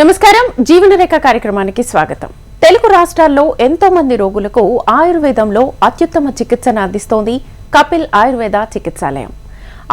నమస్కారం జీవనరేఖ కార్యక్రమానికి స్వాగతం. తెలుగు రాష్ట్రాల్లో ఎంతో మంది రోగులకు ఆయుర్వేదంలో అత్యుత్తమ చికిత్సను అందిస్తోంది కపిల్ ఆయుర్వేద చికిత్సాలయం.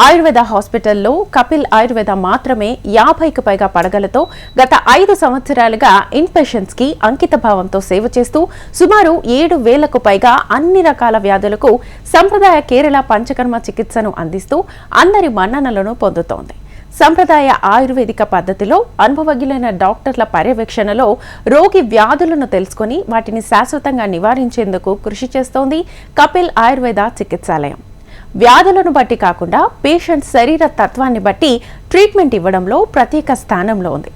ఆయుర్వేద హాస్పిటల్లో కపిల్ ఆయుర్వేద మాత్రమే 50కి పైగా పడగలతో గత 5 సంవత్సరాలుగా ఇన్ పేషెంట్స్ కి అంకిత భావంతో సేవ చేస్తూ సుమారు 7,000కు పైగా అన్ని రకాల వ్యాధులకు సంప్రదాయ కేరళ పంచకర్మ చికిత్సను అందిస్తూ అందరి మన్ననలను పొందుతోంది. సంప్రదాయ ఆయుర్వేదిక పద్ధతిలో అనుభవజ్ఞులైన డాక్టర్ల పర్యవేక్షణలో రోగి వ్యాధులను తెలుసుకుని వాటిని శాశ్వతంగా నివారించేందుకు కృషి చేస్తోంది కపిల్ ఆయుర్వేద చికిత్సాలయం. వ్యాధులను బట్టి కాకుండా పేషెంట్ శరీర తత్వాన్ని బట్టి ట్రీట్మెంట్ ఇవ్వడంలో ప్రత్యేక స్థానంలో ఉంది.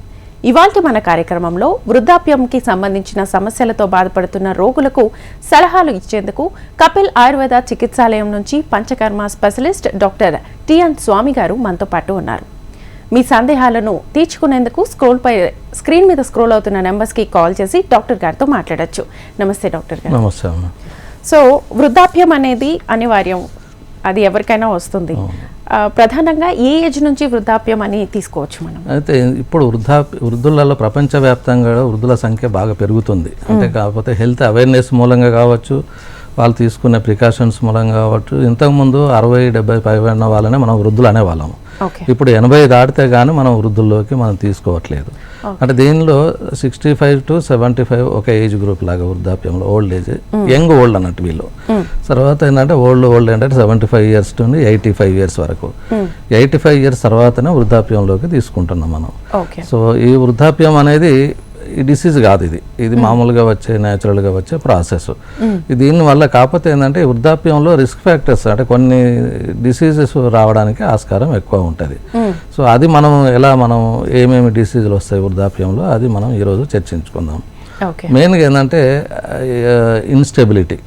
ఇవాల్టి మన కార్యక్రమంలో వృద్ధాప్యంకి సంబంధించిన సమస్యలతో బాధపడుతున్న రోగులకు సలహాలు ఇచ్చేందుకు కపిల్ ఆయుర్వేద చికిత్సాలయం నుంచి పంచకర్మ స్పెషలిస్ట్ డాక్టర్ టిఎన్ స్వామి గారు మనతో పాటు ఉన్నారు. మీ సందేహాలను తీర్చుకునేందుకు స్క్రీన్ మీద స్క్రోల్ అవుతున్న నెంబర్స్కి కాల్ చేసి డాక్టర్ గారితో మాట్లాడొచ్చు. నమస్తే డాక్టర్ గారు. నమస్తే అమ్మ. సో వృద్ధాప్యం అనేది అనివార్యం, అది ఎవరికైనా వస్తుంది. ప్రధానంగా ఏ ఏజ్ నుంచి వృద్ధాప్యం అని తీసుకోవచ్చు మనం? అయితే ఇప్పుడు వృద్ధులలో ప్రపంచవ్యాప్తంగా వృద్ధుల సంఖ్య బాగా పెరుగుతుంది. అంటే కాకపోతే హెల్త్ అవేర్నెస్ మూలంగా కావచ్చు, వాళ్ళు తీసుకునే ప్రికాషన్స్ మూలంగా కావచ్చు. ఇంతకుముందు 60-70 పైన వాళ్ళనే మనం వృద్ధులు అనేవాళ్ళము. ఇప్పుడు 80 దాటితే కానీ మనం వృద్ధుల్లోకి మనం తీసుకోవట్లేదు. అంటే దీనిలో 65 to 75 ఒక ఏజ్ గ్రూప్ లాగా వృద్ధాప్యంలో, ఓల్డ్ ఏజ్, యంగ్ ఓల్డ్ అన్నట్టు వీళ్ళు. తర్వాత ఏంటంటే ఓల్డ్ అంటే 75 years నుండి 85 years వరకు. 85 years తర్వాతనే వృద్ధాప్యంలోకి తీసుకుంటున్నాం మనం. సో ఈ వృద్ధాప్యం అనేది ఈ డిసీజ్ కాదు, ఇది మామూలుగా వచ్చే న్యాచురల్గా వచ్చే ప్రాసెస్. దీనివల్ల కాకపోతే ఏంటంటే వృద్ధాప్యంలో రిస్క్ ఫ్యాక్టర్స్, అంటే కొన్ని డిసీజెస్ రావడానికి ఆస్కారం ఎక్కువ ఉంటుంది. సో అది మనం ఏమేమి డిసీజులు వస్తాయి వృద్ధాప్యంలో, అది మనం ఈరోజు చర్చించుకుందాం. మెయిన్గా ఏంటంటే ఇన్స్టెబిలిటీ,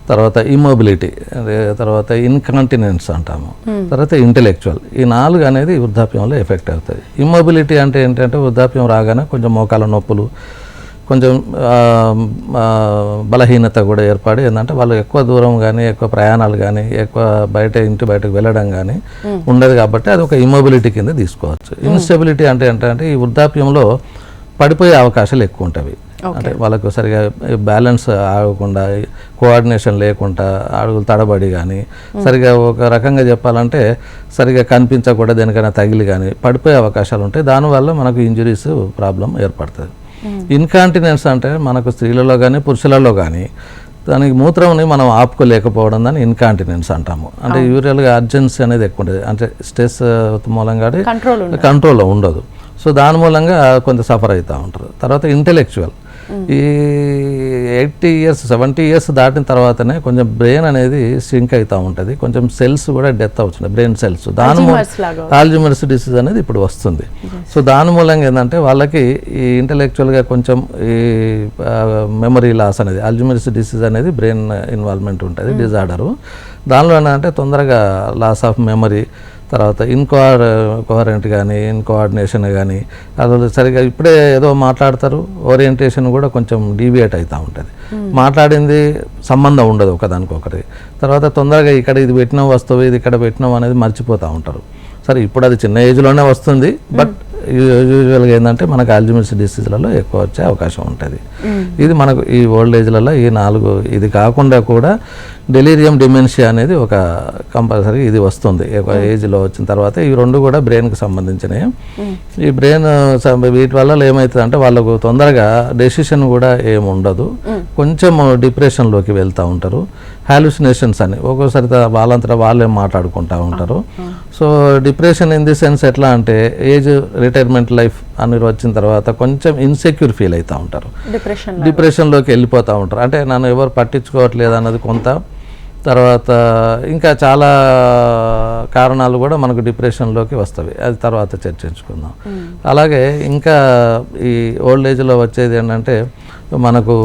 తర్వాత ఇమ్మొబిలిటీ, తర్వాత ఇన్కాంటినెన్స్ అంటాము, తర్వాత ఇంటెలెక్చువల్. ఈ 4 అనేది వృద్ధాప్యంలో ఎఫెక్ట్ అవుతాయి. ఇమ్మొబిలిటీ అంటే ఏంటంటే వృద్ధాప్యం రాగానే కొంచెం మోకాల నొప్పులు, కొంచెం బలహీనత కూడా ఏర్పడి ఏంటంటే వాళ్ళు ఎక్కువ దూరం కానీ, ఎక్కువ ప్రయాణాలు కానీ, ఎక్కువ ఇంటి బయటకు వెళ్ళడం కానీ ఉండదు. కాబట్టి అది ఒక ఇమ్మొబిలిటీ కింద తీసుకోవచ్చు. ఇన్స్టెబిలిటీ అంటే ఏంటంటే ఈ వృద్ధాప్యంలో పడిపోయే అవకాశాలు ఎక్కువ ఉంటాయి. అంటే వాళ్ళకు సరిగా బ్యాలెన్స్ ఆగకుండా, కోఆర్డినేషన్ లేకుండా, అడుగులు తడబడి కానీ, సరిగా ఒక రకంగా చెప్పాలంటే సరిగా కనిపించకుండా దేనికైనా తగిలి కానీ పడిపోయే అవకాశాలు ఉంటాయి. దానివల్ల మనకు ఇంజురీస్ ప్రాబ్లం ఏర్పడుతుంది. ఇన్కాంటినెన్స్ అంటే మనకు స్త్రీలలో కానీ పురుషులలో కానీ దానికి మూత్రంని మనం ఆపుకోలేకపోవడం దాన్ని ఇన్కాంటినెన్స్ అంటాము. అంటే యూరియల్గా అర్జెన్సీ అనేది ఎక్కువ ఉంటుంది, అంటే స్ట్రెస్ మూలంగా కంట్రోల్లో ఉండదు. సో దాని మూలంగా కొంత సఫర్ అవుతూ ఉంటారు. తర్వాత ఇంటెలెక్చువల్, ఈ 80 years 70 years దాటిన తర్వాతనే కొంచెం బ్రెయిన్ అనేది సింక్ అవుతూ ఉంటుంది, కొంచెం సెల్స్ కూడా డెత్ అవుతున్నాయి, బ్రెయిన్ సెల్స్. ఆల్జీమర్స్ డిసీజ్ అనేది ఇప్పుడు వస్తుంది. సో దాని మూలంగా ఏంటంటే వాళ్ళకి ఈ ఇంటెలెక్చువల్గా కొంచెం ఈ మెమరీ లాస్ అనేది, ఆల్జీమర్స్ డిసీజ్ అనేది బ్రెయిన్ ఇన్వాల్వ్మెంట్ ఉంటుంది, డిజార్డరు. దానిలో ఏంటంటే తొందరగా లాస్ ఆఫ్ మెమరీ, తర్వాత ఇన్కోహరెంట్ కానీ, ఇన్కోఆర్డినేషన్ కానీ, అది సరిగా ఇప్పుడే ఏదో మాట్లాడతారు, ఓరియంటేషన్ కూడా కొంచెం డీవియేట్ అవుతూ ఉంటుంది, మాట్లాడింది సంబంధం ఉండదు ఒకదానికొకటి. తర్వాత తొందరగా ఇక్కడ ఇది పెట్టినాం వస్తువు, ఇది ఇక్కడ పెట్టినాం అనేది మర్చిపోతూ ఉంటారు. సరే ఇప్పుడు అది చిన్న ఏజ్లోనే వస్తుంది, బట్ యూజువల్గా ఏంటంటే మనకు ఆల్జీమర్స్ డిసీజ్లలో ఎక్కువ వచ్చే అవకాశం ఉంటుంది. ఇది మనకు ఈ ఓల్డ్ ఏజ్లలో ఈ 4, ఇది కాకుండా కూడా డెలీరియం డిమెన్షియా అనేది ఒక కంపల్సరీ ఇది వస్తుంది ఒక ఏజ్లో వచ్చిన తర్వాత. ఈ 2 కూడా బ్రెయిన్కి సంబంధించినవి. ఈ బ్రెయిన్ వీటి వల్ల ఏమవుతుంది అంటే వాళ్ళకు తొందరగా డెసిషన్ కూడా ఏమి ఉండదు, కొంచెం డిప్రెషన్లోకి వెళ్తూ ఉంటారు. హాలుసినేషన్స్ అని ఒక్కోసారి వాళ్ళంతటా వాళ్ళే మాట్లాడుకుంటూ ఉంటారు. So depression in the sense ఎట్లా అంటే ఏజ్ రిటైర్మెంట్ లైఫ్ అని వచ్చిన తర్వాత కొంచెం ఇన్సెక్యూర్ ఫీల్ అవుతూ ఉంటారు, డిప్రెషన్లోకి వెళ్ళిపోతూ ఉంటారు. అంటే నన్ను ఎవరు పట్టించుకోవట్లేదు అన్నది కొంత. తర్వాత ఇంకా చాలా కారణాలు కూడా మనకు డిప్రెషన్లోకి వస్తాయి, అది తర్వాత చర్చించుకుందాం. అలాగే ఇంకా ఈ ఓల్డ్ ఏజ్లో వచ్చేది ఏంటంటే మనకు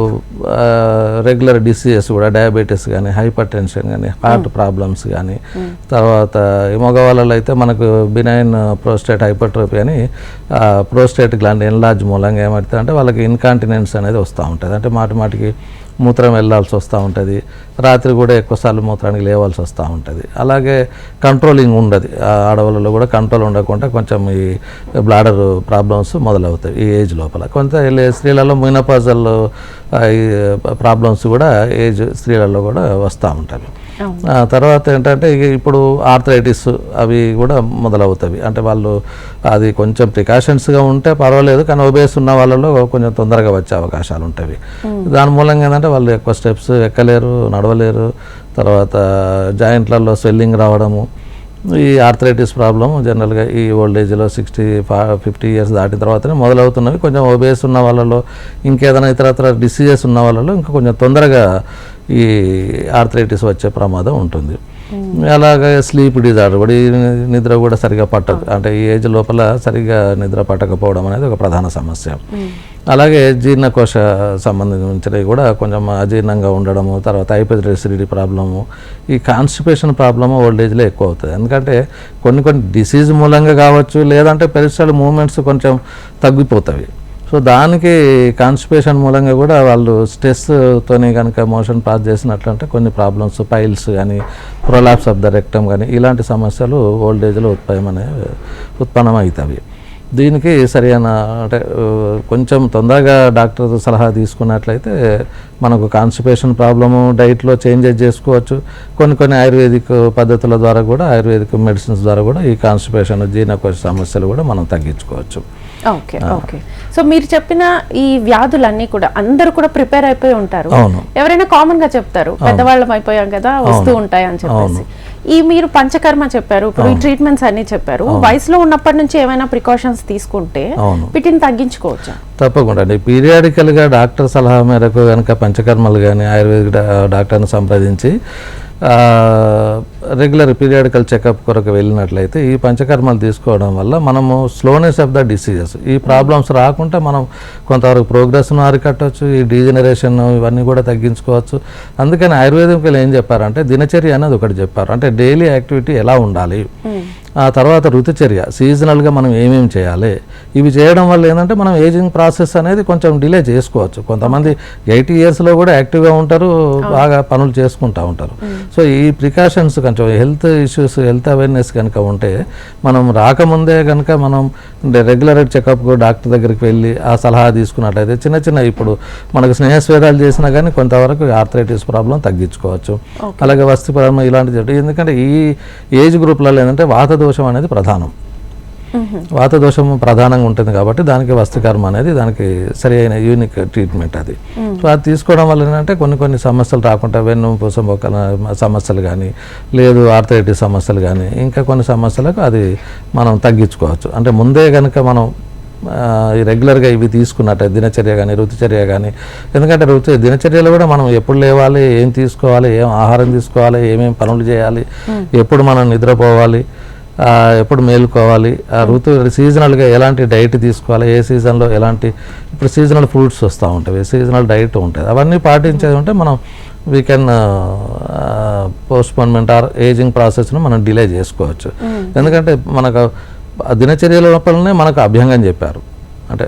రెగ్యులర్ డిసీజెస్ కూడా, డయాబెటీస్ కానీ, హైపర్ టెన్షన్ కానీ, హార్ట్ ప్రాబ్లమ్స్ కానీ, తర్వాత మగవాళ్ళలో అయితే మనకు బినైన్ ప్రోస్టేట్ హైపర్ట్రోఫీ అని ప్రోస్టేట్ గ్లాండ్ ఎన్లార్జ్ మూలంగా ఏమవుతుంది అంటే వాళ్ళకి ఇన్కాంటినెన్స్ అనేది వస్తూ ఉంటుంది. అంటే మాటికి మూత్రం వెళ్ళాల్సి వస్తూ ఉంటుంది, రాత్రి కూడా ఎక్కువసార్లు మూత్రానికి లేవాల్సి వస్తూ ఉంటుంది. అలాగే కంట్రోలింగ్ ఉండదు, ఆడవాళ్ళలో కూడా కంట్రోల్ ఉండకుండా కొంచెం ఈ బ్లాడర్ ప్రాబ్లమ్స్ మొదలవుతాయి ఈ ఏజ్ లోపల. కొంత స్త్రీలలో మెనోపాజల్ ఈ ప్రాబ్లమ్స్ కూడా ఏజ్ స్త్రీలలో కూడా వస్తూ ఉంటాయి. తర్వాత ఏంటంటే ఇప్పుడు ఆర్థరైటిస్ అవి కూడా మొదలవుతాయి. అంటే వాళ్ళు అది కొంచెం ప్రికాషన్స్గా ఉంటే పర్వాలేదు, కానీ ఒబేస్ ఉన్న వాళ్ళలో కొంచెం తొందరగా వచ్చే అవకాశాలు ఉంటాయి. దాని మూలంగా ఏంటంటే వాళ్ళు ఎక్కువ స్టెప్స్ ఎక్కలేరు, నడవలేరు. తర్వాత జాయింట్లలో స్వెల్లింగ్ రావడము, ఈ ఆర్థరైటిస్ ప్రాబ్లం జనరల్గా ఈ ఓల్డేజ్లో 50 ఇయర్స్ దాటిన తర్వాతనే మొదలవుతున్నవి. కొంచెం ఒబేస్ ఉన్న వాళ్ళలో, ఇంకేదైనా ఇతరత్ర డిసీజెస్ ఉన్న వాళ్ళలో ఇంకా కొంచెం తొందరగా ఈ ఆర్థరైటిస్ వచ్చే ప్రమాదం ఉంటుంది. అలాగే స్లీప్ డిజార్డర్ కూడా, ఈ నిద్ర కూడా సరిగా పట్టదు, అంటే ఈ ఏజ్ లోపల సరిగా నిద్ర పట్టకపోవడం అనేది ఒక ప్రధాన సమస్య. అలాగే జీర్ణకోశ సంబంధించినవి కూడా కొంచెం అజీర్ణంగా ఉండడము, తర్వాత హైపర్ ఎసిడిటీ ప్రాబ్లము, ఈ కాన్స్టిపేషన్ ప్రాబ్లము ఓల్డేజ్లో ఎక్కువ అవుతుంది. ఎందుకంటే కొన్ని డిసీజ్ మూలంగా కావచ్చు, లేదంటే పెరిస్టల్ మూమెంట్స్ కొంచెం తగ్గిపోతాయి. సో దానికి కాన్స్టిపేషన్ మూలంగా కూడా వాళ్ళు స్ట్రెస్తోని కనుక మోషన్ పాస్ చేసినట్లంటే కొన్ని ప్రాబ్లమ్స్, పైల్స్ కానీ, ప్రొలాప్స్ ఆఫ్ ద రెక్టమ్ కానీ, ఇలాంటి సమస్యలు ఓల్డేజ్లో ఉత్పన్నమవుతాయి. దీనికి సరైన అంటే కొంచెం తొందరగా డాక్టర్ సలహా తీసుకున్నట్లయితే మనకు కాన్స్టిపేషన్ ప్రాబ్లము డైట్లో చేంజెస్ చేసుకోవచ్చు. కొన్ని ఆయుర్వేదిక్ పద్ధతుల ద్వారా కూడా, ఆయుర్వేదిక్ మెడిసిన్స్ ద్వారా కూడా ఈ కాన్స్టిపేషన్, జీర్ణకోశ సమస్యలు కూడా మనం తగ్గించుకోవచ్చు. Okay okay. సో మీరు చెప్పిన ఈ వ్యాధులన్నీ కూడా అందరూ కూడా ప్రిపేర్ అయిపోయి ఉంటారు. ఎవరైనా కామన్ గా చెప్తారు, పెద్దవాళ్ళం అయిపోయాం కదా, వస్తూ ఉంటాయి అని చెప్పేసి. ఈ మీరు పంచకర్మ చెప్పారు, ఇప్పుడు ఈ ట్రీట్మెంట్స్ అన్ని చెప్పారు. వయసులో ఉన్నప్పటి నుంచి ఏమైనా ప్రికాషన్స్ తీసుకుంటే వీటిని తగ్గించుకోవచ్చా? తప్పకుండా అండి. పీరియాడికల్గా డాక్టర్ సలహా మేరకు కనుక పంచకర్మలు కానీ ఆయుర్వేదిక్ డాక్టర్ని సంప్రదించి రెగ్యులర్ పీరియాడికల్ చెకప్ కొరకు వెళ్ళినట్లయితే ఈ పంచకర్మలు తీసుకోవడం వల్ల మనము స్లోనెస్ ఆఫ్ ద డిసీజెస్, ఈ ప్రాబ్లమ్స్ రాకుండా మనం కొంతవరకు ప్రోగ్రెస్ను అరికట్టవచ్చు, ఈ డీజనరేషన్ ఇవన్నీ కూడా తగ్గించుకోవచ్చు. అందుకని ఆయుర్వేదికలు ఏం చెప్పారంటే దినచర్య అనేది ఒకటి చెప్పారు. అంటే డైలీ యాక్టివిటీ ఎలా ఉండాలి, ఆ తర్వాత ఋతుచర్య, సీజనల్గా మనం ఏమేమి చేయాలి, ఇవి చేయడం వల్ల ఏంటంటే మనం ఏజింగ్ ప్రాసెస్ అనేది కొంచెం డిలే చేసుకోవచ్చు. కొంతమంది 80 ఇయర్స్లో కూడా యాక్టివ్గా ఉంటారు, బాగా పనులు చేసుకుంటూ ఉంటారు. సో ఈ ప్రికాషన్స్ కొంచెం హెల్త్ ఇష్యూస్, హెల్త్ అవేర్నెస్ కనుక ఉంటే మనం రాకముందే కనుక మనం రెగ్యులర్ చెకప్ డాక్టర్ దగ్గరికి వెళ్ళి ఆ సలహా తీసుకున్నట్లయితే చిన్న ఇప్పుడు మనకు స్నేహస్వేదాలు చేసినా కానీ కొంతవరకు ఆర్థరైటిస్ ప్రాబ్లం తగ్గించుకోవచ్చు. అలాగే వస్తి ప్రాబ్లం ఇలాంటివి, ఎందుకంటే ఈ ఏజ్ గ్రూప్లలో ఏంటంటే వాత దోషం అనేది ప్రధానం, వాత దోషం ప్రధానంగా ఉంటుంది కాబట్టి దానికి వస్తికర్మ అనేది దానికి సరి అయిన యూనిక్ ట్రీట్మెంట్ అది. సో అది తీసుకోవడం వల్ల ఏంటంటే కొన్ని సమస్యలు రాకుండా, వెన్ను పూసం సమస్యలు కానీ, లేదు ఆర్థరైటిస్ సమస్యలు కానీ, ఇంకా కొన్ని సమస్యలకు అది మనం తగ్గించుకోవచ్చు. అంటే ముందే కనుక మనం ఈ రెగ్యులర్గా ఇవి తీసుకున్నట్టు దినచర్య కానీ, ఋతుచర్య కానీ, ఎందుకంటే దినచర్యలో కూడా మనం ఎప్పుడు లేవాలి, ఏం తీసుకోవాలి, ఏం ఆహారం తీసుకోవాలి, ఏమేమి పనులు చేయాలి, ఎప్పుడు మనం నిద్రపోవాలి, ఎప్పుడు మేలుకోవాలి, సీజనల్గా ఎలాంటి డైట్ తీసుకోవాలి, ఏ సీజన్లో ఎలాంటి, ఇప్పుడు సీజనల్ ఫ్రూట్స్ వస్తూ ఉంటాయి, సీజనల్ డైట్ ఉంటుంది, అవన్నీ పాటించేది ఉంటే మనం we can postponement or ageing ప్రాసెస్ను మనం డిలే చేసుకోవచ్చు. ఎందుకంటే మనకు దినచర్య లోపలనే మనకు అభ్యంగం చెప్పారు, అంటే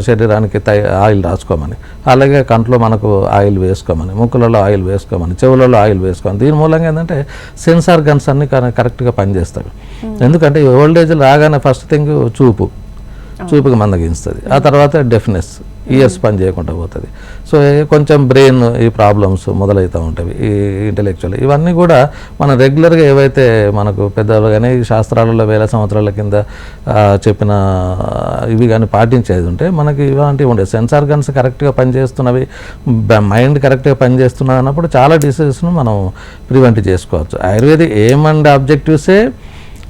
శరీరానికి ఆయిల్ రాసుకోమని, అలాగే కంట్లో మనకు ఆయిల్ వేసుకోమని, ముక్కులలో ఆయిల్ వేసుకోమని, చెవులలో ఆయిల్ వేసుకోమని. దీని మూలంగా ఏంటంటే సెన్స్ ఆర్గన్స్ అన్ని కరెక్ట్గా పనిచేస్తాయి. ఎందుకంటే ఓల్డేజ్ రాగానే ఫస్ట్ థింగ్ చూపుకి మందగిస్తుంది, ఆ తర్వాత డెఫ్నెస్, ఇయర్స్ పని చేయకుండా పోతుంది. సో కొంచెం బ్రెయిన్ ఈ ప్రాబ్లమ్స్ మొదలవుతూ ఉంటాయి, ఈ ఇంటెలెక్చువల్, ఇవన్నీ కూడా మనం రెగ్యులర్గా ఏవైతే మనకు పెద్దలు కానీ శాస్త్రాలలో వేల సంవత్సరాల కింద చెప్పిన ఇవి కానీ పాటించేది ఉంటే మనకి ఇలాంటివి ఉండే సెన్స్ ఆర్గన్స్ కరెక్ట్గా పనిచేస్తున్నవి, మైండ్ కరెక్ట్గా పనిచేస్తున్నది అన్నప్పుడు చాలా డిసీజెస్ను మనం ప్రివెంట్ చేసుకోవచ్చు. ఆయుర్వేదిక్ ఎయిమ్ అండ్ ఆబ్జెక్టివ్సే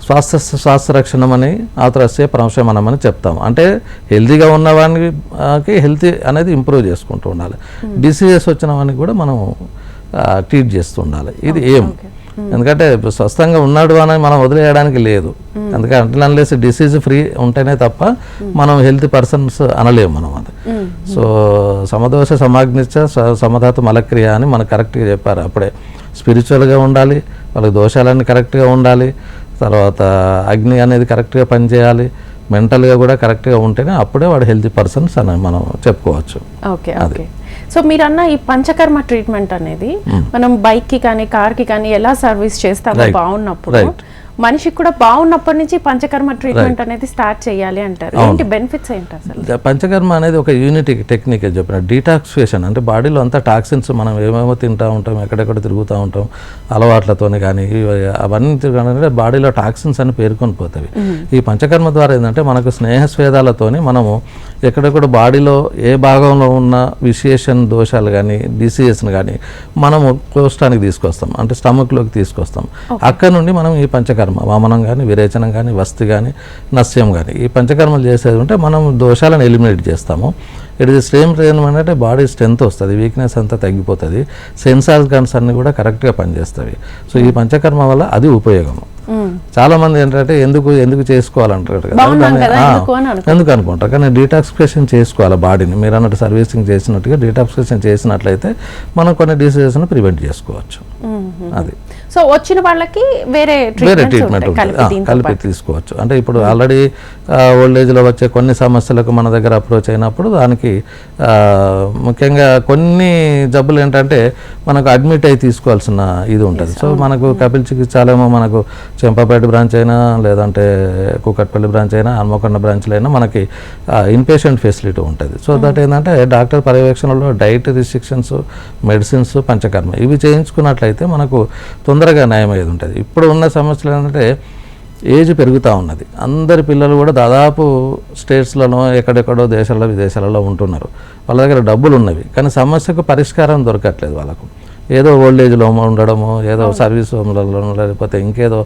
స్వాస్థ్య రక్షణమని ఆతురస్య పరమశమనమని చెప్తాం. అంటే హెల్తీగా ఉన్నవానికి హెల్తీ అనేది ఇంప్రూవ్ చేసుకుంటూ ఉండాలి, డిసీజెస్ వచ్చిన వానికి కూడా మనం ట్రీట్ చేస్తూ ఉండాలి. ఇది ఏం, ఎందుకంటే స్వస్థంగా ఉన్నాడు అని మనం వదిలేయడానికి లేదు. ఎందుకంటే అన్లెస్ డిసీజ్ ఫ్రీ ఉంటేనే తప్ప మనం హెల్తీ పర్సన్స్ అనలేము మనం అది. సో సమదోష సమాగ్నిచ్చ సమధాతు మలక్రియ అని మనకు కరెక్ట్గా చెప్పారు. అప్పుడే స్పిరిచువల్గా ఉండాలి, వాళ్ళకి దోషాలన్నీ కరెక్ట్గా ఉండాలి, తర్వాత అగ్ని అనేది కరెక్ట్గా పనిచేయాలి, మెంటల్గా కూడా కరెక్ట్గా ఉంటేనే అప్పుడే వాడు హెల్తీ పర్సన్స్ అని మనం చెప్పుకోవచ్చు. Okay okay. సో మీరన్న ఈ పంచకర్మ ట్రీట్మెంట్ అనేది మనం బైక్కి కానీ కార్కి కానీ ఎలా సర్వీస్ చేస్తామో బాగున్నప్పుడు మనిషికి కూడా బాగున్నప్పటి నుంచి పంచకర్మ ట్రీట్మెంట్ అనేది స్టార్ట్ చేయాలి అంటారు. ఏంటి బెనిఫిట్స్ ఏంటి అసలు? పంచకర్మ అనేది ఒక యూనిటీ టెక్నిక్ చెప్పిన డీటాక్సిఫికేషన్, అంటే బాడీలో అంతా టాక్సిన్స్ మనం ఏమేమో తింటూ ఉంటాం, ఎక్కడెక్కడ తిరుగుతూ ఉంటాం అలవాట్లతోనే కానీ అవన్నీ బాడీలో టాక్సిన్స్ అని పేర్కొని పోతాయి. ఈ పంచకర్మ ద్వారా ఏంటంటే మనకు స్నేహస్వేదాలతోని మనము ఎక్కడెక్కడ బాడీలో ఏ భాగంలో ఉన్న విశేషన్ దోషాలు కానీ డిసీజెస్ని కానీ మనము కోష్టానికి తీసుకొస్తాం, అంటే స్టమక్లోకి తీసుకొస్తాం. అక్కడ నుండి మనం ఈ పంచకర్మ వామనం కానీ విరేచనం కానీ వస్తి కానీ నస్యం కానీ ఈ పంచకర్మలు చేసేది ఉంటే మనం దోషాలను ఎలిమినేట్ చేస్తాము. ఇట్ ఇస్ సేమ్ టైం అంటే బాడీ స్ట్రెంత్ వస్తుంది, వీక్నెస్ అంతా తగ్గిపోతుంది, సెన్సార్ గన్స్ అన్ని కూడా కరెక్ట్గా పనిచేస్తాయి. సో ఈ పంచకర్మ వల్ల అది ఉపయోగము. చాలా మంది ఏంటంటే ఎందుకు చేసుకోవాలంటారు కదా, ఎందుకు అనుకుంటారు, కానీ డీటాక్సిఫికేషన్ చేసుకోవాలి బాడీని. మీరు అన్నట్టు సర్వీసింగ్ చేసినట్టుగా డీటాక్సిఫికేషన్ చేసినట్లయితే మనం కొన్ని డిసీజెస్ని ప్రివెంట్ చేసుకోవచ్చు. అది సో వచ్చిన వాళ్ళకి వేరే ట్రీట్మెంట్ కలిపి తీసుకోవచ్చు. అంటే ఇప్పుడు ఆల్రెడీ ఓల్డ్ ఏజ్లో వచ్చే కొన్ని సమస్యలకు మన దగ్గర అప్రోచ్ అయినప్పుడు దానికి ముఖ్యంగా కొన్ని జబ్బులు ఏంటంటే మనకు అడ్మిట్ అయి తీసుకోవాల్సిన ఇది ఉంటుంది. సో మనకు కపిల్ చికిత్సాలయమో మనకు చెంపపేట బ్రాంచ్ అయినా లేదంటే కూకట్పల్లి బ్రాంచ్ అయినా హన్మకొండ బ్రాంచ్లో అయినా మనకి ఇన్పేషెంట్ ఫెసిలిటీ ఉంటుంది. సో దట్ ఏంటంటే డాక్టర్ పర్యవేక్షణలో డైట్ రిస్ట్రిక్షన్స్, మెడిసిన్స్, పంచకర్మ ఇవి చేయించుకున్నట్లయితే మనకు తొందరగా నయమయ్యేది ఉంటుంది. ఇప్పుడు ఉన్న సమస్యలు ఏంటంటే ఏజ్ పెరుగుతూ ఉన్నది, అందరి పిల్లలు కూడా దాదాపు స్టేట్స్లలో ఎక్కడెక్కడో దేశాల్లో విదేశాలలో ఉంటున్నారు, వాళ్ళ దగ్గర డబ్బులు ఉన్నవి కానీ సమస్యకు పరిష్కారం దొరకట్లేదు. వాళ్ళకు ఏదో ఓల్డ్ ఏజ్లో ఉండడము, ఏదో సర్వీస్ హోమ్లలో లేకపోతే ఇంకేదో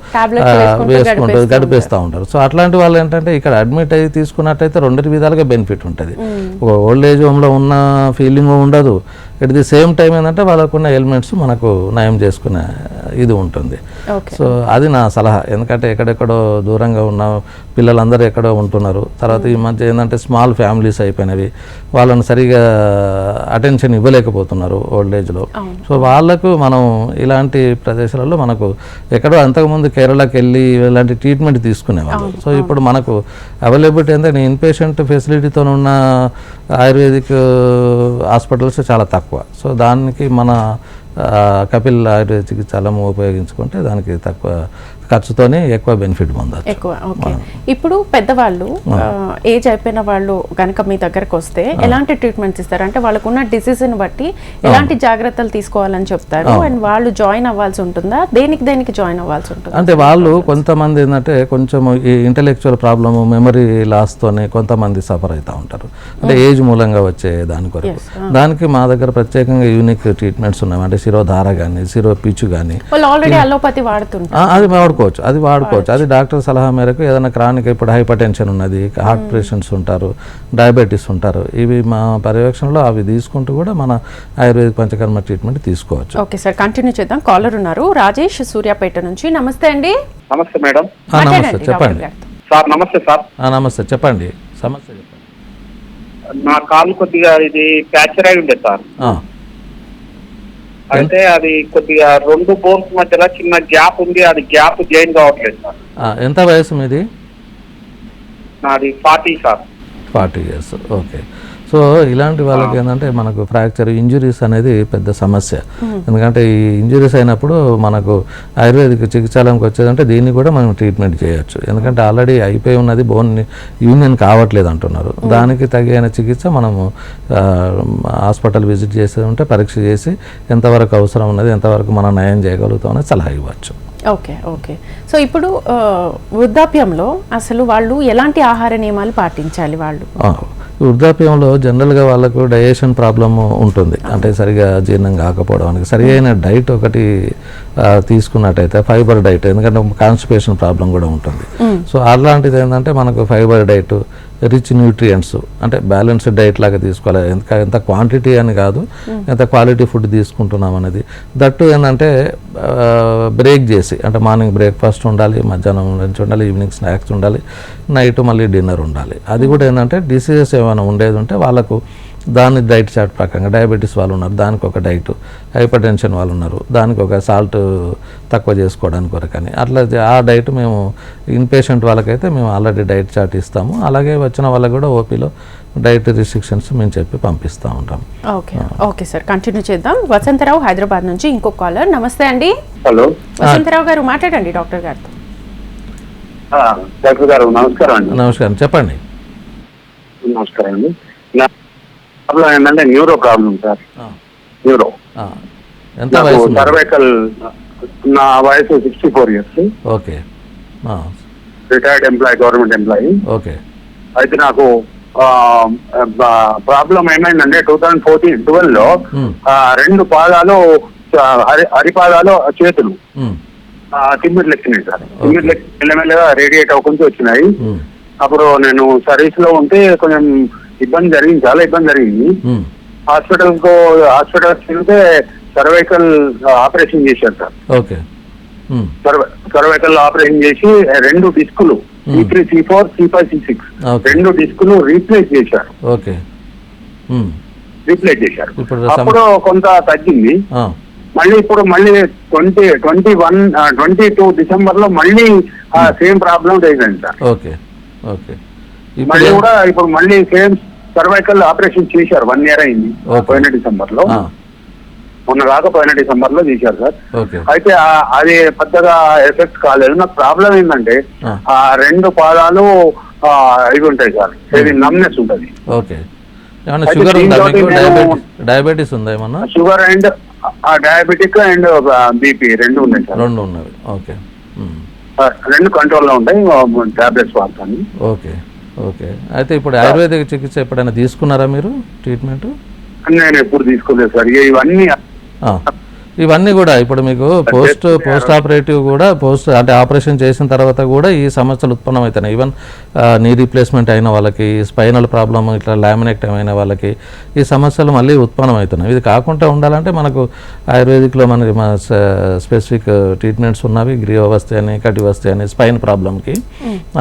వేసుకుంటూ గడిపేస్తూ ఉంటారు. సో అట్లాంటి వాళ్ళు ఏంటంటే ఇక్కడ అడ్మిట్ అయ్యి తీసుకున్నట్టయితే రెండు విధాలుగా బెనిఫిట్ ఉంటుంది. ఓల్డ్ ఏజ్ హోమ్లో ఉన్న ఫీలింగ్ ఉండదు, ఎట్ ది సేమ్ టైం ఏంటంటే వాళ్ళకున్న ఎలిమెంట్స్ మనకు నయం చేసుకునే ఇది ఉంటుంది. సో అది నా సలహా. ఎందుకంటే ఎక్కడెక్కడో దూరంగా ఉన్న పిల్లలందరూ ఎక్కడో ఉంటున్నారు, తర్వాత ఈ మధ్య ఏంటంటే స్మాల్ ఫ్యామిలీస్ అయిపోయినవి, వాళ్ళని సరిగా అటెన్షన్ ఇవ్వలేకపోతున్నారు ఓల్డ్ ఏజ్లో. సో వాళ్ళకు మనం ఇలాంటి ప్రదేశాలలో మనకు ఎక్కడో అంతకుముందు కేరళకి వెళ్ళి ఇలాంటి ట్రీట్మెంట్ తీసుకునేవాళ్ళు. సో ఇప్పుడు మనకు అవైలబిలిటీ ఏంటంటే ఇన్పేషెంట్ ఫెసిలిటీతో ఉన్న ఆయుర్వేదిక్ హాస్పిటల్స్ చాలా తక్కువ. సో దానికి మన కపిల్ ఆయుర్వేద చికిత్సాలయం ఉపయోగించుకుంటే దానికి తక్కువ ఖర్చుతోనే ఎక్కువ బెనిఫిట్ పొందొచ్చు. ఎక్కువ. ఓకే. ఇప్పుడు పెద్దవాళ్ళు ఏజ్ అయిపోయిన వాళ్ళు కనుక మీ దగ్గరకు వస్తే ఎలాంటి ట్రీట్మెంట్స్ ఇస్తారు? అంటే వాళ్ళకున్న డిసీజ్ని బట్టి ఎలాంటి జాగ్రత్తలు తీసుకోవాలని చెప్తారు, అండ్ వాళ్ళు జాయిన్ అవ్వాల్సి ఉంటుందా, దేనికి జాయిన్ అవ్వాల్సి ఉంటుంది? అంటే వాళ్ళు కొంతమంది ఏంటంటే కొంచెం ఈ ఇంటలెక్చువల్ ప్రాబ్లము, మెమరీ లాస్తోనే కొంతమంది సఫర్ అవుతూ ఉంటారు, అంటే ఏజ్ మూలంగా వచ్చే దాని కొరకు. దానికి మా దగ్గర ప్రత్యేకంగా యూనిక్ ట్రీట్మెంట్స్ ఉన్నాయి. అంటే శిరోధార కానీ శిరో పిచ్చు కానీ ఆల్రెడీ అలోపతి వాడుతుంటారు, అది వాడుకోవచ్చు. అది డాక్టర్ సలహా మేరకు ఏదైనా క్రానిక్, ఇప్పుడు హైపర్ టెన్షన్ ఉన్నది, హార్ట్ పేషెంట్స్ ఉంటారు, డయాబెటీస్ ఉంటారు, ఇవి మా పర్యవేక్షణలో అవి తీసుకుంటూ కూడా మన ఆయుర్వేదిక్ పంచకర్మ ట్రీట్మెంట్ తీసుకోవచ్చు. ఓకే సార్, కంటిన్యూ చేద్దాం. కాలర్ ఉన్నారు, రాజేష్ సూర్యాపేట నుంచి. నమస్తే అండి. నమస్తే మేడం. నమస్తే, చెప్పండి సార్. నమస్తే సార్. నమస్తే, చెప్పండి, సమస్య చెప్పండి. నా కాలు కొద్దిగా ఇది ఫ్రాక్చర్ అయి ఉండే సార్. అయితే అది కొద్దిగా రెండు బోన్స్ మధ్యలో చిన్న గ్యాప్ ఉంది, అది గ్యాప్ జాయిన్ కావట్లేదు సార్. ఎంత వయసు మీది? నాది 40 సార్. 40 years. ఓకే. సో ఇలాంటి వాళ్ళకి ఏంటంటే మనకు ఫ్రాక్చర్ ఇంజురీస్ అనేది పెద్ద సమస్య. ఎందుకంటే ఈ ఇంజురీస్ అయినప్పుడు మనకు ఆయుర్వేదిక్ చికిత్సాలయంకి వచ్చేదంటే దీన్ని కూడా మనం ట్రీట్మెంట్ చేయొచ్చు. ఎందుకంటే ఆల్రెడీ అయిపోయి ఉన్నది, బోన్ యూనియన్ కావట్లేదు అంటున్నారు. దానికి తగిన చికిత్స మనము హాస్పిటల్ విజిట్ చేసి ఉంటే పరీక్ష చేసి ఎంతవరకు అవసరం ఉన్నది, ఎంతవరకు మనం నయం చేయగలుగుతామని సలహా ఇవ్వచ్చు. Okay okay. సో ఇప్పుడు వృద్ధాప్యంలో అసలు వాళ్ళు ఎలాంటి ఆహార నియమాలు పాటించాలి? వాళ్ళు వృద్ధాప్యంలో జనరల్గా వాళ్ళకు డైజెషన్ ప్రాబ్లమ్ ఉంటుంది, అంటే సరిగా జీర్ణం కాకపోవడానికి సరి అయిన డైట్ ఒకటి తీసుకున్నట్టయితే ఫైబర్ డైట్, ఎందుకంటే కాన్స్టిపేషన్ ప్రాబ్లం కూడా ఉంటుంది. సో అలాంటిది ఏంటంటే మనకు ఫైబర్ డైట్, రిచ్ న్యూట్రియంట్స్, అంటే బ్యాలెన్స్డ్ డైట్ లాగా తీసుకోవాలి. ఎంత క్వాంటిటీ అని కాదు, ఎంత క్వాలిటీ ఫుడ్ తీసుకుంటున్నాం అనేది. దట్టు ఏంటంటే బ్రేక్ చేసి, అంటే మార్నింగ్ బ్రేక్ఫాస్ట్ ఉండాలి, మధ్యాహ్నం లంచ్ ఉండాలి, ఈవినింగ్ స్నాక్స్ ఉండాలి, నైట్ మళ్ళీ డిన్నర్ ఉండాలి. అది కూడా ఏంటంటే డిసీజెస్ ఏమైనా ఉండేది ఉంటే వాళ్ళకు దాని డైట్ చార్ట్ ప్రకారంగా డయాబెటీస్ వాళ్ళు ఉన్నారు దానికి ఒక డైట్, హైపర్ టెన్షన్ వాళ్ళు ఉన్నారు దానికి ఒక సాల్ట్ తక్కువ చేసుకోవడానికి కొరకని అట్లా ఆ డైట్ మేము ఇన్పేషెంట్ వాళ్ళకైతే మేము ఆల్రెడీ డైట్ చార్ట్ ఇస్తాము. అలాగే వచ్చిన వాళ్ళకి కూడా ఓపీలో డైట్ రిస్ట్రిక్షన్స్ మేము చెప్పి పంపిస్తూ ఉంటాం. ఓకే ఓకే సార్, కంటిన్యూ చేద్దాం. వసంతరావు హైదరాబాద్ నుంచి ఇంకో కాలర్. నమస్తే అండి. హలో వసంతరావు గారు మాట్లాడండి డాక్టర్ గారితో. డాక్టర్ గారు నమస్కారం అండి. నమస్కారం, చెప్పండి. నమస్కారం అండి. నా ప్రాబ్లం ఏంటంటే న్యూరో ప్రాబ్లం సార్. న్యూరో ఎంత వయసు? సర్వైకల్. నా వయసు 64 years. Okay, retired employee, government employee. Okay. అయితే నాకు ప్రాబ్లం ఏమైందంటే 2012లో 2 పాదాలు, అరిపాదాలు, చేతులు తిమ్మిర్లు ఎక్కినాయి సార్. తిమ్మిర్లు మెల్లమెల్లగా రేడియేట్ అవ్వకుండా వచ్చినాయి. అప్పుడు నేను సర్వీస్ లో ఉంటే కొంచెం ఇబ్బంది జరిగింది, చాలా ఇబ్బంది జరిగింది. హాస్పిటల్ వెళ్తే సర్వైకల్ ఆపరేషన్ చేశారు సార్. ఓకే. సర్వైకల్ ఆపరేషన్ చేసి 2 డిస్కులు C3, C4, C5, C6 2 డిస్కులు రీప్లేస్ చేశారు. ఓకే. రీప్లేస్ చేశారు. అప్పుడు కొంత తగ్గింది. ఇప్పుడు 22 డిసెంబర్ లో మళ్ళీ సేమ్ ప్రాబ్లం అయింది సార్. ఓకే. ఓకే. మళ్ళీ కూడా ఇప్పుడు మళ్ళీ సేమ్ సర్వైకల్ ఆపరేషన్ చేశారు. 1 year అయింది. పోయిన డిసెంబర్ లో, మొన్న పోయిన డిసెంబర్ లో చేశారు సార్. అయితే అది పెద్దగా ఎఫెక్ట్ కాలేదు. నాకు ప్రాబ్లం ఏంటంటే 2 పాదాలు ఇవి ఉంటాయి సార్, ఇది నమ్నెస్ ఉంటుంది. డయాబెటీస్ ఉందా ఏమన్నా? Sugar and diabetic and BP 2 ఉన్నాయి సార్. 2 ఉన్నవి. ఓకే. 2 కంట్రోల్లో ఉంటాయి, టాబ్లెట్స్ వాడతాను. ఓకే. ఓకే. అయితే ఇప్పుడు ఆయుర్వేదిక చికిత్స ఎప్పుడైనా తీసుకున్నారా మీరు ట్రీట్మెంట్? నేను ఎప్పుడు తీసుకోలేదు సార్. ఇవన్నీ కూడా ఇప్పుడు మీకు పోస్ట్ ఆపరేటివ్ కూడా అంటే ఆపరేషన్ చేసిన తర్వాత కూడా ఈ సమస్యలు ఉత్పన్నమవుతున్నాయి. ఈవెన్ నీ రీప్లేస్మెంట్ అయిన వాళ్ళకి, స్పైనల్ ప్రాబ్లమ్ ఇట్లా లామినెక్టమ్ అయిన వాళ్ళకి ఈ సమస్యలు మళ్ళీ ఉత్పన్నమవుతున్నాయి. ఇది కాకుండా ఉండాలంటే మనకు ఆయుర్వేదిక్లో మనకి స్పెసిఫిక్ ట్రీట్మెంట్స్ ఉన్నవి. గ్రీవవస్థి అని, కటివస్థి అని, స్పైన్ ప్రాబ్లంకి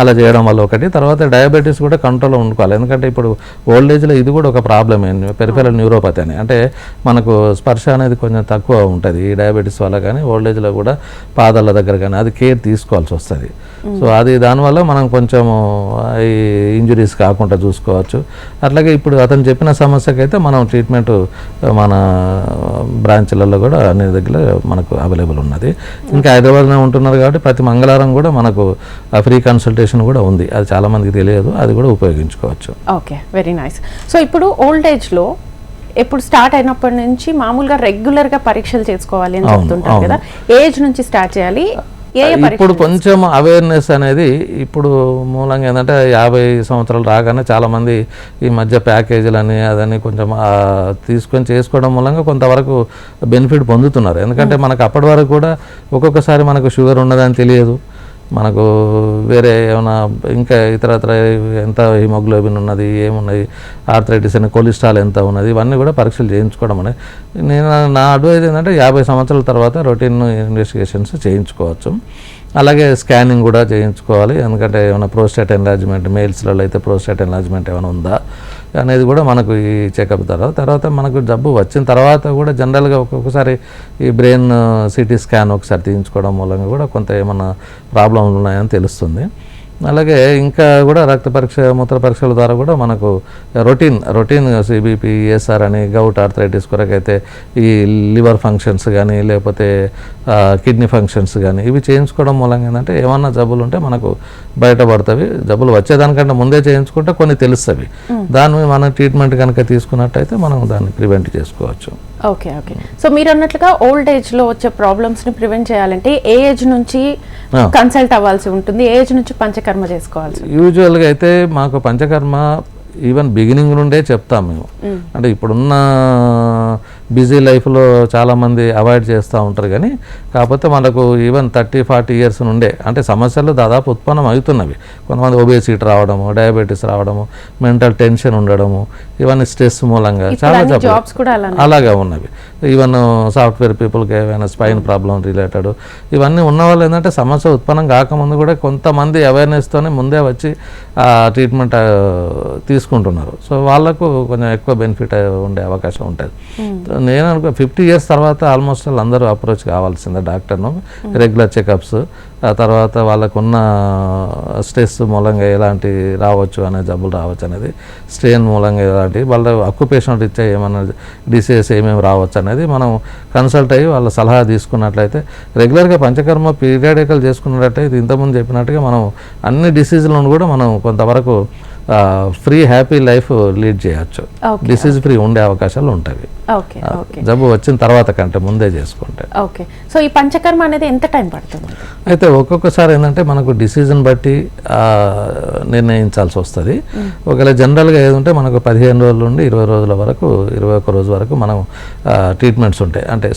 అలా చేయడం వల్ల ఒకటి. తర్వాత డయాబెటీస్ కూడా కంట్రోల్లో ఉండుకోవాలి. ఎందుకంటే ఇప్పుడు ఓల్డ్ ఏజ్లో ఇది కూడా ఒక ప్రాబ్లమ్ ఏంటి, పెరిఫెరల్ న్యూరోపతి అని. అంటే మనకు స్పర్శ అనేది కొంచెం తక్కువ ఉంటుంది ఈ డయాబెటీస్ వల్ల. కానీ ఓల్డ్ ఏజ్లో కూడా పాదాల దగ్గర కానీ అది కేర్ తీసుకోవాల్సి వస్తుంది. సో అది దానివల్ల మనం కొంచెం ఈ ఇంజురీస్ కాకుండా చూసుకోవచ్చు. అట్లాగే ఇప్పుడు అతను చెప్పిన సమస్యకైతే మనం ట్రీట్మెంట్ మన బ్రాంచ్లలో కూడా అన్ని దగ్గర మనకు అవైలబుల్ ఉన్నది. ఇంకా హైదరాబాద్లో ఉంటున్నారు కాబట్టి ప్రతి మంగళవారం కూడా మనకు ఫ్రీ కన్సల్టేషన్ కూడా ఉంది. అది చాలా మందికి తెలియదు, అది కూడా ఉపయోగించుకోవచ్చు. Okay, very nice. సో ఇప్పుడు ఓల్డ్ ఏజ్లో ఎప్పుడు స్టార్ట్ అయినప్పటి నుంచి మామూలుగా రెగ్యులర్గా పరీక్షలు చేసుకోవాలి అని చెప్తుంటారు కదా, ఏజ్ నుంచి స్టార్ట్ చేయాలి? ఇప్పుడు కొంచెం అవేర్నెస్ అనేది ఇప్పుడు మూలంగా ఏంటంటే 50 సంవత్సరాలు రాగానే చాలామంది ఈ మధ్య ప్యాకేజీలని అదని కొంచెం తీసుకొని చేసుకోవడం మూలంగా కొంతవరకు బెనిఫిట్ పొందుతున్నారు. ఎందుకంటే మనకు అప్పటి వరకు కూడా ఒక్కొక్కసారి మనకు షుగర్ ఉన్నదని తెలియదు, మనకు వేరే ఏమైనా ఇంకా ఇతరత్ర ఎంత హిమోగ్లోబిన్ ఉన్నది, ఏమున్నది, ఆర్థరైటిస్ అని, కొలెస్ట్రాల్ ఎంత ఉన్నది, ఇవన్నీ కూడా పరీక్షలు చేయించుకోవడం అనేది నా అడ్వైజ్ ఏంటంటే 50 సంవత్సరాల తర్వాత రొటీన్ ఇన్వెస్టిగేషన్స్ చేయించుకోవచ్చు. అలాగే స్కానింగ్ కూడా చేయించుకోవాలి. ఎందుకంటే ఏమైనా ప్రోస్టేట్ ఎన్లార్జ్మెంట్, మేల్స్లలో అయితే ప్రోస్టేట్ ఎన్లార్జ్మెంట్ ఏమైనా ఉందా అనేది కూడా మనకు ఈ చెకప్ తర్వాత మనకు జబ్బు వచ్చిన తర్వాత కూడా జనరల్గా ఒక్కొక్కసారి ఈ బ్రెయిన్ సిటీ స్కాన్ ఒకసారి తీయించుకోవడం మూలంగా కూడా కొంత ఏమైనా ప్రాబ్లమ్లు ఉన్నాయని తెలుస్తుంది. అలాగే ఇంకా కూడా రక్త పరీక్ష, మూత్ర పరీక్షల ద్వారా కూడా మనకు రొటీన్ సిబిపి, ESR అని, గౌట్ ఆర్థరైటిస్ కొరకైతే ఈ లివర్ ఫంక్షన్స్ కానీ లేకపోతే కిడ్నీ ఫంక్షన్స్ కానీ ఇవి చేయించుకోవడం మూలంగా ఏంటంటే ఏమన్నా జబ్బులు ఉంటే మనకు బయటపడతాయి. జబ్బులు వచ్చేదానికంటే ముందే చేయించుకుంటే కొన్ని తెలుస్తాయి. దాన్ని మనం ట్రీట్మెంట్ కనుక తీసుకున్నట్టయితే మనం దాన్ని ప్రివెంట్ చేసుకోవచ్చు. ఓకే. ఓకే. సో మీరు అన్నట్లుగా ఓల్డ్ ఏజ్లో వచ్చే ప్రాబ్లమ్స్ని ప్రివెంట్ చేయాలంటే ఏ ఏజ్ నుంచి కన్సల్ట్ అవ్వాల్సి ఉంటుంది, ఏ ఏజ్ నుంచి పంచకర్మ చేసుకోవాల్సి? యూజువల్గా అయితే మాకు పంచకర్మ ఈవెన్ బిగినింగ్ నుండే చెప్తాం మేము. అంటే ఇప్పుడున్న బిజీ లైఫ్లో చాలామంది అవాయిడ్ చేస్తూ ఉంటారు. కానీ కాకపోతే మనకు ఈవెన్ 30-40 ఇయర్స్ నుండే అంటే సమస్యలు దాదాపు ఉత్పన్నం అవుతున్నవి. కొంతమంది ఒబేసిటీ రావడము, డయాబెటీస్ రావడము, మెంటల్ టెన్షన్ ఉండడము, ఇవన్నీ స్ట్రెస్ మూలంగా చాలా జాబ్స్ కూడా అలాగా ఉన్నవి. ఈవెన్ సాఫ్ట్వేర్ పీపుల్కి ఏమైనా స్పైన్ ప్రాబ్లం రిలేటెడ్ ఇవన్నీ ఉన్న వాళ్ళు ఏంటంటే సమస్య ఉత్పన్నం కాకముందు కూడా కొంతమంది అవేర్నెస్తోనే ముందే వచ్చి ట్రీట్మెంట్ తీసుకుంటున్నారు. సో వాళ్ళకు కొంచెం ఎక్కువ బెనిఫిట్ ఉండే అవకాశం ఉంటుంది. నేను అనుకో 50 ఇయర్స్ తర్వాత ఆల్మోస్ట్ అందరూ అప్రోచ్ కావాల్సిందే డాక్టర్ను. రెగ్యులర్ చెకప్స్, ఆ తర్వాత వాళ్ళకున్న స్ట్రెస్ మూలంగా ఎలాంటి రావచ్చు అనే జబ్బులు రావచ్చు అనేది, స్ట్రెయిన్ మూలంగా ఎలాంటి వాళ్ళ అక్యుపేషనల్ రీత్యా ఏమైనా డిసీజెస్ ఏమేమి రావచ్చు అనేది మనం కన్సల్ట్ అయ్యి వాళ్ళ సలహా తీసుకున్నట్లయితే, రెగ్యులర్గా పంచకర్మ పీరియాడికల్ చేసుకున్నట్లయితే ఇంతకుముందు చెప్పినట్టుగా మనం అన్ని డిసీజులను కూడా మనం కొంతవరకు ఫ్రీ హ్యాపీ లైఫ్ లీడ్ చేయొచ్చు. డిసీజ్ ఫ్రీ ఉండే అవకాశాలు ఉంటాయి జబ్బు వచ్చిన తర్వాత కంటే ముందే చేసుకుంటే. ఓకే, సో ఈ పంచకర్మ అనేది ఎంత టైం పడుతుంది? అయితే ఒక్కొక్కసారి ఏంటంటే మనకు డిసీజన్ బట్టి నిర్ణయించాల్సి వస్తుంది. ఒకవేళ జనరల్గా ఏదంటే మనకు 15 రోజుల నుండి 20 రోజుల వరకు, 21 రోజు వరకు మనం ట్రీట్మెంట్స్ ఉంటాయి. అంటే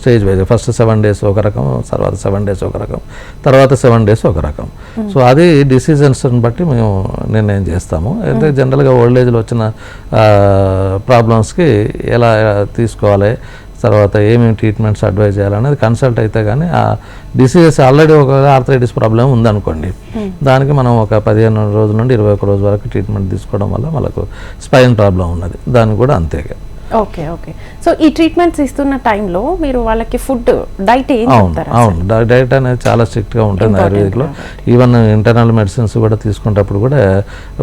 స్టేజ్ వైజ్ ఫస్ట్ 7 days ఒక రకం, తర్వాత 7 days ఒక రకం, తర్వాత 7 days ఒక రకం. సో అది డిసీజన్స్ని బట్టి మేము నిర్ణయం చేస్తాము. అంటే జనరల్గా ఓల్డ్ ఏజ్లో వచ్చిన ప్రాబ్లమ్స్కి ఎలా తీసుకోవాలి, తర్వాత ఏమేమి ట్రీట్మెంట్స్ అడ్వైజ్ చేయాలనేది కన్సల్ట్ అయితే కానీ ఆ డిసీజెస్ ఆల్రెడీ ఒక ఆర్థరైటిస్ ప్రాబ్లం ఉందనుకోండి, దానికి మనం ఒక 15 రోజుల నుండి 21 రోజు వరకు ట్రీట్మెంట్ తీసుకోవడం వల్ల మనకు స్పైన్ ప్రాబ్లం ఉన్నది, దానికి కూడా అంతేగా. ఓకే ఓకే, సో ఈ ట్రీట్మెంట్స్ ఇస్తున్న టైంలో మీరు వాళ్ళకి ఫుడ్ డైట్ ఏం చెప్తారు? అవును, డైట్ అనేది చాలా స్ట్రిక్ట్గా ఉంటుంది ఆయుర్వేదిక్లో. ఈవెన్ ఇంటర్నల్ మెడిసిన్స్ కూడా తీసుకునేటప్పుడు కూడా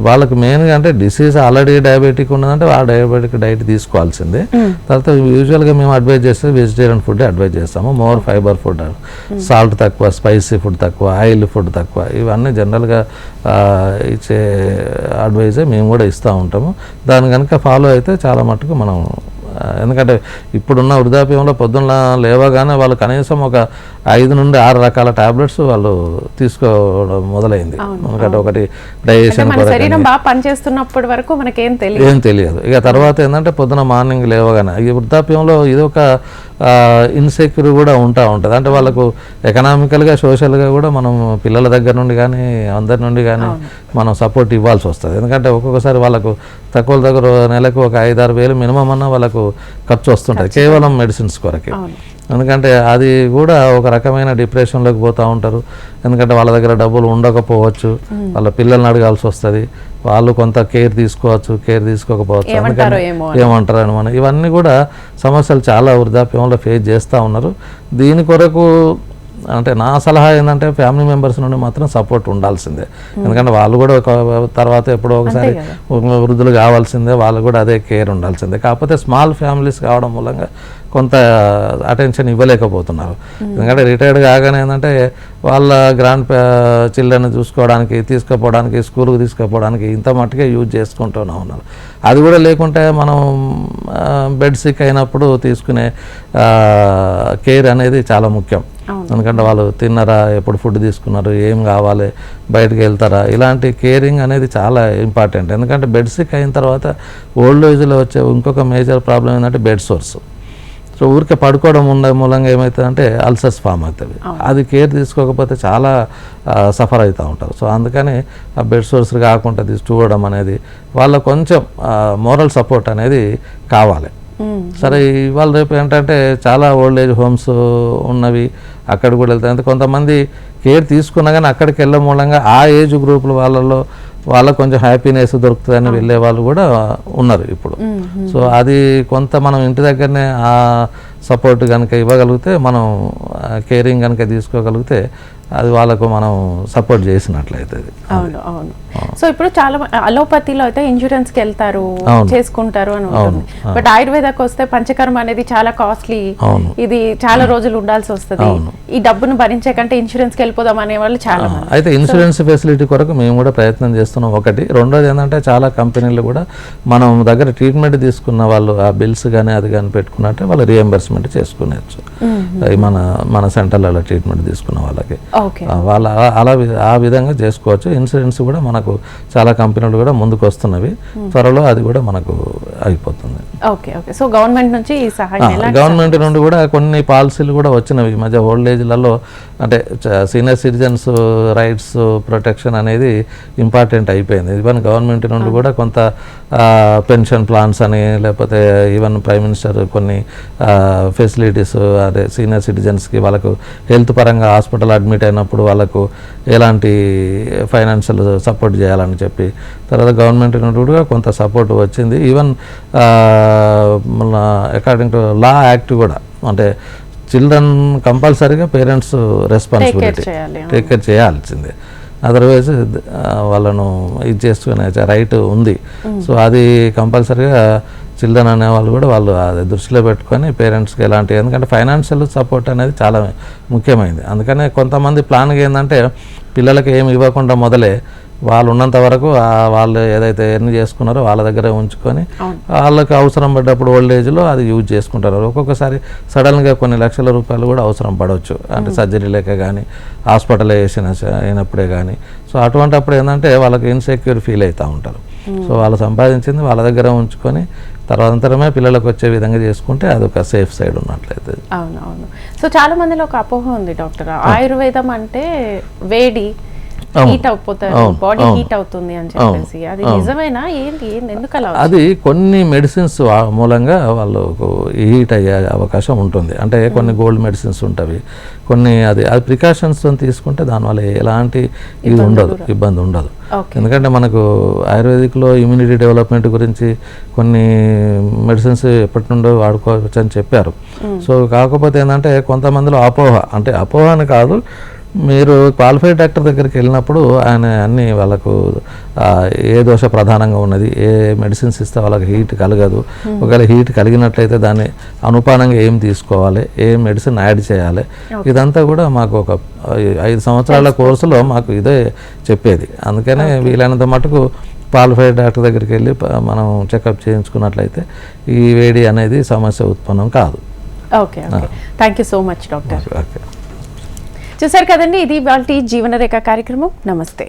వాళ్ళకి మెయిన్గా అంటే డిసీజ్ ఆల్రెడీ డయాబెటిక్ ఉన్నదంటే ఆ డయాబెటిక్ డైట్ తీసుకోవాల్సిందే. తర్వాత యూజువల్గా మేము అడ్వైజ్ చేస్తే వెజిటేరియన్ ఫుడ్ అడ్వైజ్ చేస్తాము. మోర్ ఫైబర్ ఫుడ్, సాల్ట్ తక్కువ, స్పైసీ ఫుడ్ తక్కువ, ఆయిల్ ఫుడ్ తక్కువ, ఇవన్నీ జనరల్గా ఇచ్చే అడ్వైజే మేము కూడా ఇస్తూ ఉంటాము. దాని కనుక ఫాలో అయితే చాలా మటుకు మనం, ఎందుకంటే ఇప్పుడున్న వృద్ధాప్యంలో పొద్దున్న లేవగానే వాళ్ళు కనీసం ఒక 5 నుండి 6 రకాల టాబ్లెట్స్ వాళ్ళు తీసుకోవడం మొదలైంది. ఎందుకంటే ఒకటి డైజెషన్ శరీరం బాగా పనిచేస్తున్నప్పటి వరకు మనకేం తెలియదు. ఇక తర్వాత ఏంటంటే పొద్దున మార్నింగ్ లేవగానే ఈ వృద్ధాప్యంలో ఇది ఒక ఇన్సెక్యూర్ కూడా ఉంటుంది. అంటే వాళ్ళకు ఎకనామికల్గా, సోషల్గా కూడా మనం పిల్లల దగ్గర నుండి కానీ అందరి నుండి కానీ మనం సపోర్ట్ ఇవ్వాల్సి వస్తుంది. ఎందుకంటే ఒక్కొక్కసారి వాళ్ళకు తక్కువ నెలకు ఒక 5-6 వేలు మినిమం అన్న వాళ్ళకు ఖర్చు వస్తుంటుంది కేవలం మెడిసిన్స్ కొరకే. ఎందుకంటే అది కూడా ఒక రకమైన డిప్రెషన్లోకి పోతూ ఉంటారు. ఎందుకంటే వాళ్ళ దగ్గర డబ్బులు ఉండకపోవచ్చు, వాళ్ళ పిల్లల్ని అడగాల్సి వస్తుంది, వాళ్ళు కొంత కేర్ తీసుకోవచ్చు, కేర్ తీసుకోకపోవచ్చు, ఏమంటారు అని మనం ఇవన్నీ కూడా సమస్యలు చాలా వృద్ధాప్యంలో ఫేస్ చేస్తూ ఉన్నారు. దీని కొరకు అంటే నా సలహా ఏంటంటే ఫ్యామిలీ మెంబర్స్ నుండి మాత్రం సపోర్ట్ ఉండాల్సిందే. ఎందుకంటే వాళ్ళు కూడా తర్వాత ఎప్పుడో ఒకసారి వృద్ధులు కావాల్సిందే, వాళ్ళు కూడా అదే కేర్ ఉండాల్సిందే. కాకపోతే స్మాల్ ఫ్యామిలీస్ కావడం మూలంగా కొంత అటెన్షన్ ఇవ్వలేకపోతున్నారు. ఎందుకంటే రిటైర్డ్ కాగానే ఏంటంటే వాళ్ళ గ్రాండ్ చిల్డ్రన్ చూసుకోవడానికి, తీసుకుపోవడానికి, స్కూల్కి తీసుకుపోవడానికి ఇంత మట్టుకే యూజ్ చేసుకుంటూనే ఉన్నారు. అది కూడా లేకుంటే మనం బెడ్ సిక్ అయినప్పుడు తీసుకునే కేర్ అనేది చాలా ముఖ్యం. ఎందుకంటే వాళ్ళు తిన్నారా, ఎప్పుడు ఫుడ్ తీసుకున్నారు, ఏం కావాలి, బయటకు వెళ్తారా, ఇలాంటి కేరింగ్ అనేది చాలా ఇంపార్టెంట్. ఎందుకంటే బెడ్ సిక్ అయిన తర్వాత ఓల్డ్ ఏజ్లో వచ్చే ఇంకొక మేజర్ ప్రాబ్లం ఏంటంటే బెడ్ సోర్స్. సో ఊరికే పడుకోవడం ఉండే మూలంగా ఏమవుతుందంటే అల్సర్స్ ఫామ్ అవుతుంది. అది కేర్ తీసుకోకపోతే చాలా సఫర్ అవుతూ ఉంటారు. సో అందుకని ఆ బెడ్ సోర్స్ కాకుండా చూడడం అనేది వాళ్ళ కొంచెం మోరల్ సపోర్ట్ అనేది కావాలి. సరే, ఇవాళ రేపు ఏంటంటే చాలా ఓల్డ్ ఏజ్ హోమ్స్ ఉన్నవి, అక్కడ కూడా వెళ్తాయి. అంటే కొంతమంది కేర్ తీసుకున్నా కానీ అక్కడికి వెళ్ళే మూలంగా ఆ ఏజ్ గ్రూపుల వాళ్ళకు కొంచెం హ్యాపీనెస్ దొరుకుతుందని వెళ్ళే వాళ్ళు కూడా ఉన్నారు ఇప్పుడు. సో అది కొంత మనం ఇంటి దగ్గరనే ఆ సపోర్ట్ కనుక ఇవ్వగలిగితే, మనం కేరింగ్ కనుక తీసుకోగలిగితే అది వాళ్ళకు మనం సపోర్ట్ చేసినట్లయితే. అవును అవును. సో ఇప్పుడు చాలా అలోపతిలో అయితే ఇన్సూరెన్స్కి వెళ్తారు, చేసుకుంటారు అని ఉంటుంది. బట్ ఆయుర్వేదకు వస్తే పంచకర్మ అనేది చాలా కాస్ట్లీ, ఇది చాలా రోజులు ఉండాల్సి వస్తుంది, ఈ డబ్బును భరించే కంటే ఇన్సూరెన్స్కి వెళ్ళిపోదాం అనే వాళ్ళు చాలా. అయితే ఇన్సూరెన్స్ ఫెసిలిటీ కొరకు మేము కూడా ప్రయత్నం చేస్తున్నాం. ఒకటి. రెండోది ఏంటంటే చాలా కంపెనీలు కూడా మనం దగ్గర ట్రీట్మెంట్ తీసుకున్న వాళ్ళు ఆ బిల్స్ కానీ అది కానీ పెట్టుకున్నట్టే వాళ్ళు రియంబర్స్మెంట్ చేసుకునేచ్చు మన సెంటర్లలో ట్రీట్మెంట్ తీసుకున్న వాళ్ళకి. ఓకే. వాళ్ళ ఆ విధంగా చేసుకోవచ్చు. ఇన్సూరెన్స్ కూడా మనకు చాలా కంపెనీలు కూడా ముందుకు వస్తున్నవి, త్వరలో అది కూడా మనకు అయిపోతుంది. Okay okay. సో గవర్నమెంట్ నుంచి ఈ సహాయం ఎలా? గవర్నమెంట్ నుండి కూడా కొన్ని పాలసీలు కూడా వచ్చినవి ఈ మధ్య. ఓల్డ్ ఏజ్లలో అంటే సీనియర్ సిటిజన్స్ రైట్స్ ప్రొటెక్షన్ అనేది ఇంపార్టెంట్ అయిపోయింది. ఈవెన్ గవర్నమెంట్ నుండి కూడా కొంత పెన్షన్ ప్లాన్స్ అని, లేకపోతే ఈవెన్ ప్రైమ్ మినిస్టర్ కొన్ని ఫెసిలిటీస్ అదే సీనియర్ సిటిజన్స్కి వాళ్ళకు హెల్త్ పరంగా హాస్పిటల్ అడ్మిట్ అయినప్పుడు వాళ్ళకు ఎలాంటి ఫైనాన్షియల్ సపోర్ట్ చేయాలని చెప్పి, తర్వాత గవర్నమెంట్ నుండి కూడా కొంత సపోర్ట్ వచ్చింది. ఈవెన్ మన అకార్డింగ్ టు లా యాక్ట్ కూడా, అంటే చిల్డ్రన్ కంపల్సరీగా పేరెంట్స్ రెస్పాన్సిబిలిటీ టేక్ కేర్ చేయాల్సిందే, అదర్వైజ్ వాళ్ళను ఇది చేసుకునే రైట్ ఉంది. సో అది కంపల్సరీగా చిల్డ్రన్ అనే వాళ్ళు కూడా వాళ్ళు అది దృష్టిలో పెట్టుకొని పేరెంట్స్కి ఎలాంటి, ఎందుకంటే ఫైనాన్షియల్ సపోర్ట్ అనేది చాలా ముఖ్యమైనది. అందుకనే కొంతమంది ప్లాన్గా ఏంటంటే పిల్లలకి ఏమి ఇవ్వకుండా మొదలే వాళ్ళు ఉన్నంత వరకు వాళ్ళు ఏదైతే ఎర్న్ చేసుకున్నారో వాళ్ళ దగ్గరే ఉంచుకొని వాళ్ళకి అవసరం పడ్డప్పుడు ఓల్డ్ ఏజ్లో అది యూజ్ చేసుకుంటారు. ఒక్కొక్కసారి సడన్గా కొన్ని లక్షల రూపాయలు కూడా అవసరం పడవచ్చు, అంటే సర్జరీ లేక కానీ హాస్పిటల్ అయినప్పుడే కానీ. సో అటువంటిప్పుడు ఏంటంటే వాళ్ళకి ఇన్సెక్యూర్ ఫీల్ అవుతూ ఉంటారు. సో వాళ్ళు సంపాదించింది వాళ్ళ దగ్గర ఉంచుకొని తర్వాతంతరమే పిల్లలకు వచ్చే విధంగా చేసుకుంటే అదొక సేఫ్ సైడ్ ఉన్నట్లయితే. అవునవును. సో చాలా మందిలో ఒక అపోహ ఉంది డాక్టర్, ఆయుర్వేదం అంటే వేడి, హీట్ అయిపోతారు, బాడీ హీట్ అవుతుంది అని చెప్పేసి, అది నిజమేనా? ఏంటి ఎందుకు అలా? అది కొన్ని మెడిసిన్స్ మూలంగా వాళ్ళకు హీట్ అయ్యే అవకాశం ఉంటుంది. అంటే కొన్ని గోల్డ్ మెడిసిన్స్ ఉంటాయి, కొన్ని అది ప్రికాషన్స్ తీసుకుంటే దానివల్ల ఎలాంటి ఇది ఉండదు, ఇబ్బంది ఉండదు. ఎందుకంటే మనకు ఆయుర్వేదిక్లో ఇమ్యూనిటీ డెవలప్మెంట్ గురించి కొన్ని మెడిసిన్స్ ఎప్పటి నుండో వాడుకోవచ్చు అని చెప్పారు. సో కాకపోతే ఏంటంటే కొంతమందిలో అపోహ, అంటే అపోహ అని కాదు, మీరు క్వాలిఫైడ్ డాక్టర్ దగ్గరికి వెళ్ళినప్పుడు ఆయన అన్నీ వాళ్ళకు ఏ దోష ప్రధానంగా ఉన్నది, ఏ మెడిసిన్స్ ఇస్తే వాళ్ళకి హీట్ కలగదు, ఒకవేళ హీట్ కలిగినట్లయితే దాన్ని అనుపానంగా ఏం తీసుకోవాలి, ఏ మెడిసిన్ యాడ్ చేయాలి, ఇదంతా కూడా మాకు ఒక 5 సంవత్సరాల కోర్సులో మాకు ఇదే చెప్పేది. అందుకనే వీలైనంత మటుకు క్వాలిఫైడ్ డాక్టర్ దగ్గరికి వెళ్ళి మనం చెకప్ చేయించుకున్నట్లయితే ఈ వేడి అనేది సమస్య ఉత్పన్నం కాదు. Okay okay. Thank you so much doctor. చూసారు కదండి, ఇది ఇవాల్టి జీవనరేఖ కార్యక్రమం. నమస్తే.